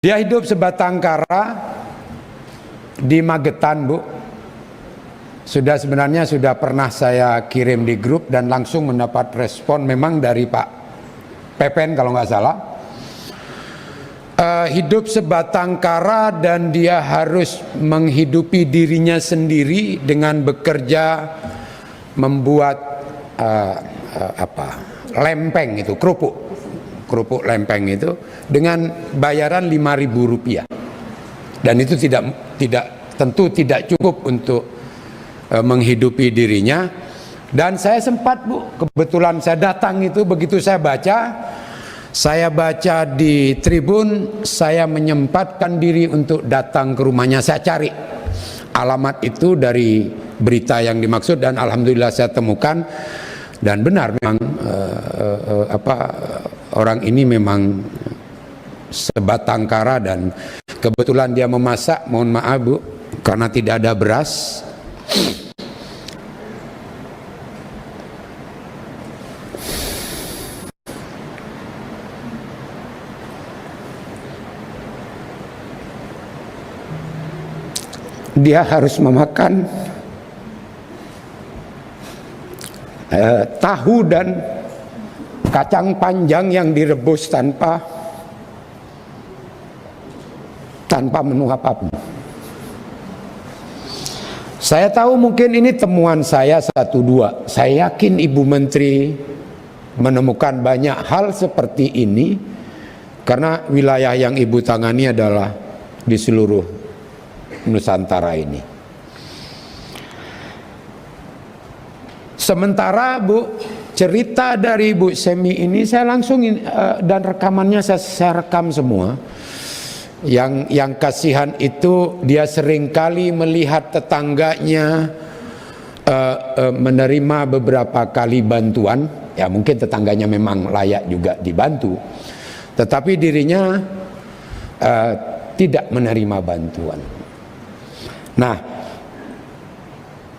Dia hidup sebatang kara di Magetan, Bu. Sebenarnya sudah pernah saya kirim di grup dan langsung mendapat respon memang dari Pak Pepen kalau nggak salah. Hidup sebatang kara dan dia harus menghidupi dirinya sendiri dengan bekerja membuat lempeng itu, kerupuk lempeng itu dengan bayaran Rp5.000, dan itu tentu tidak cukup untuk menghidupi dirinya. Dan saya sempat, Bu, kebetulan saya datang itu, begitu saya baca di Tribun, saya menyempatkan diri untuk datang ke rumahnya. Saya cari alamat itu dari berita yang dimaksud dan alhamdulillah saya temukan, dan benar memang orang ini memang sebatang kara dan kebetulan dia memasak, mohon maaf Bu, karena tidak ada beras. Dia harus memakan tahu dan kacang panjang yang direbus tanpa menu apapun. Saya tahu mungkin ini temuan saya 1-2. Saya yakin Ibu Menteri menemukan banyak hal seperti ini karena wilayah yang Ibu tangani adalah di seluruh Nusantara ini. Sementara Bu, cerita dari Bu Semi ini saya langsung dan rekamannya saya rekam semua. Yang kasihan itu dia seringkali melihat tetangganya menerima beberapa kali bantuan. Ya mungkin tetangganya memang layak juga dibantu, tetapi dirinya tidak menerima bantuan. Nah,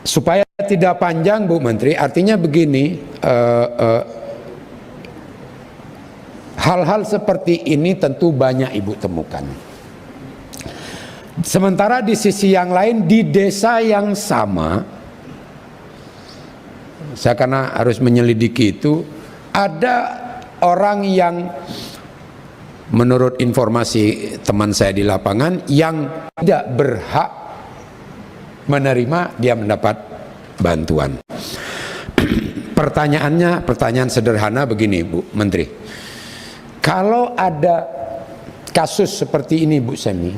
supaya tidak panjang Bu Menteri, artinya begini, hal-hal seperti ini tentu banyak Ibu temukan. Sementara di sisi yang lain, di desa yang sama, saya karena harus menyelidiki itu, ada orang yang menurut informasi teman saya di lapangan yang tidak berhak menerima, dia mendapat bantuan. Pertanyaan sederhana begini Bu Menteri, kalau ada kasus seperti ini Bu Semi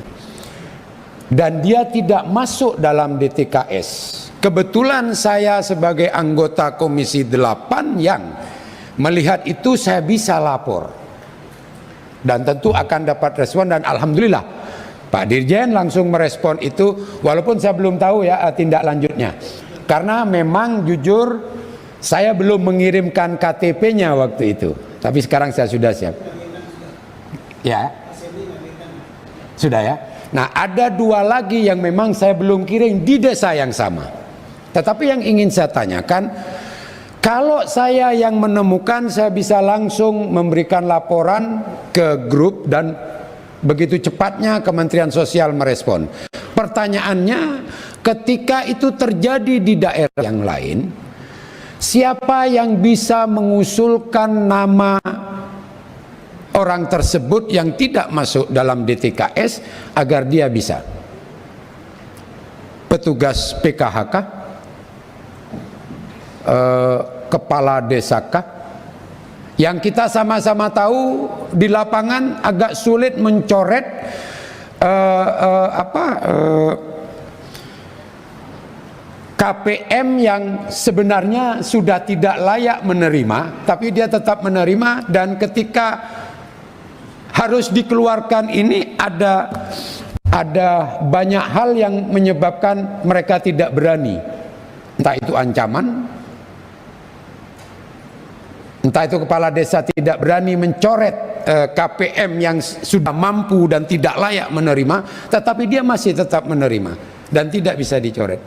dan dia tidak masuk dalam DTKS, kebetulan saya sebagai anggota Komisi 8 yang melihat itu, saya bisa lapor dan tentu akan dapat respon, dan alhamdulillah Pak Dirjen langsung merespon itu, walaupun saya belum tahu ya tindak lanjutnya. Karena memang jujur saya belum mengirimkan KTP-nya waktu itu. Tapi sekarang saya sudah siap. Ya. Sudah ya. Nah, ada 2 lagi yang memang saya belum kirim di desa yang sama. Tetapi yang ingin saya tanyakan, kalau saya yang menemukan, saya bisa langsung memberikan laporan ke grup dan begitu cepatnya Kementerian Sosial merespon. Pertanyaannya, ketika itu terjadi di daerah yang lain, siapa yang bisa mengusulkan nama orang tersebut yang tidak masuk dalam DTKS agar dia bisa? Petugas PKH kah? Kepala desa kah? Yang kita sama-sama tahu di lapangan agak sulit mencoret KPM yang sebenarnya sudah tidak layak menerima, tapi dia tetap menerima, dan ketika harus dikeluarkan ini ada banyak hal yang menyebabkan mereka tidak berani. Entah itu ancaman, entah itu kepala desa tidak berani mencoret KPM yang sudah mampu dan tidak layak menerima, tetapi dia masih tetap menerima dan tidak bisa dicoret.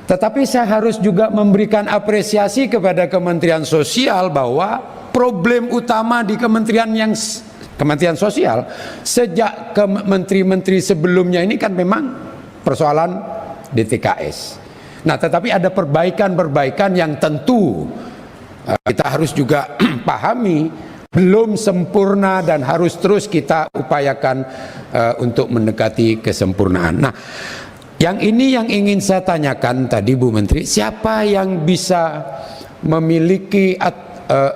Tetapi saya harus juga memberikan apresiasi kepada Kementerian Sosial bahwa problem utama di kementerian yang Kementerian Sosial sejak ke menteri-menteri sebelumnya ini kan memang persoalan DTKS. Nah, tetapi ada perbaikan-perbaikan yang tentu kita harus juga pahami belum sempurna dan harus terus kita upayakan untuk mendekati kesempurnaan. Nah, yang ini yang ingin saya tanyakan tadi Bu Menteri, siapa yang bisa memiliki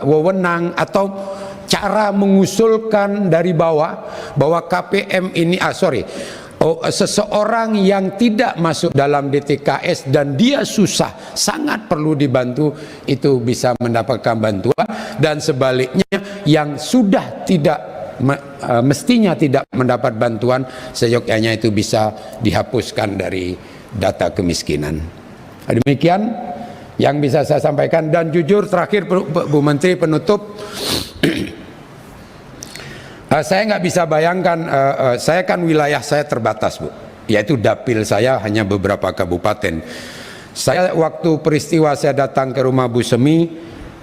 wewenang atau cara mengusulkan dari bawah bahwa KPM ini seseorang yang tidak masuk dalam DTKS dan dia susah, sangat perlu dibantu, itu bisa mendapatkan bantuan, dan sebaliknya yang sudah tidak mestinya tidak mendapat bantuan seyogyanya itu bisa dihapuskan dari data kemiskinan. Demikian yang bisa saya sampaikan. Dan jujur terakhir Bu Menteri, penutup, saya nggak bisa bayangkan, saya kan wilayah saya terbatas Bu, yaitu dapil saya hanya beberapa kabupaten. Saya waktu peristiwa saya datang ke rumah Bu Semi,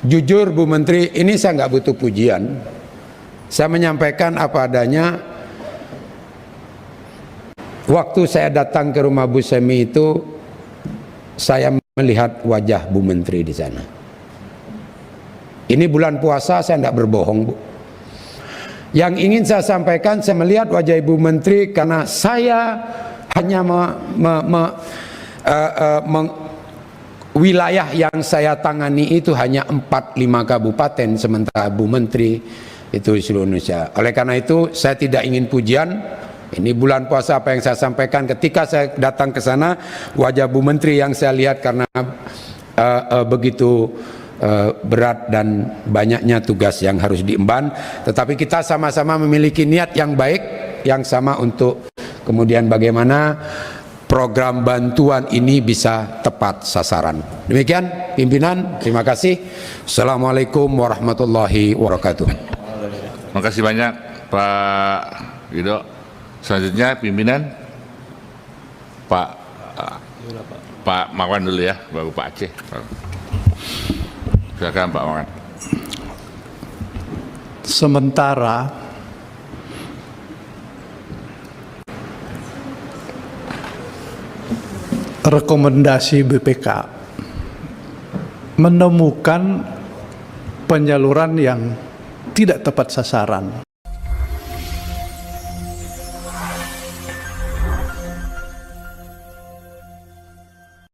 jujur Bu Menteri, ini saya nggak butuh pujian, saya menyampaikan apa adanya. Waktu saya datang ke rumah Bu Semi itu, saya melihat wajah Bu Menteri di sana. Ini bulan puasa, saya tidak berbohong Bu. Yang ingin saya sampaikan, saya melihat wajah Ibu Menteri karena saya hanya wilayah yang saya tangani itu hanya 4-5 kabupaten, sementara Bu Menteri itu di seluruh Indonesia. Oleh karena itu saya tidak ingin pujian. Ini bulan puasa, apa yang saya sampaikan ketika saya datang ke sana, wajah Bu Menteri yang saya lihat karena begitu berat dan banyaknya tugas yang harus diemban, tetapi kita sama-sama memiliki niat yang baik yang sama untuk kemudian bagaimana program bantuan ini bisa tepat sasaran. Demikian pimpinan, terima kasih. Assalamualaikum warahmatullahi wabarakatuh. Terima kasih banyak Pak Wido. Selanjutnya pimpinan Pak Marwan dulu ya, baru Pak Aceh. Silakan Pak Marwan. Sementara rekomendasi BPK menemukan penyaluran yang tidak tepat sasaran,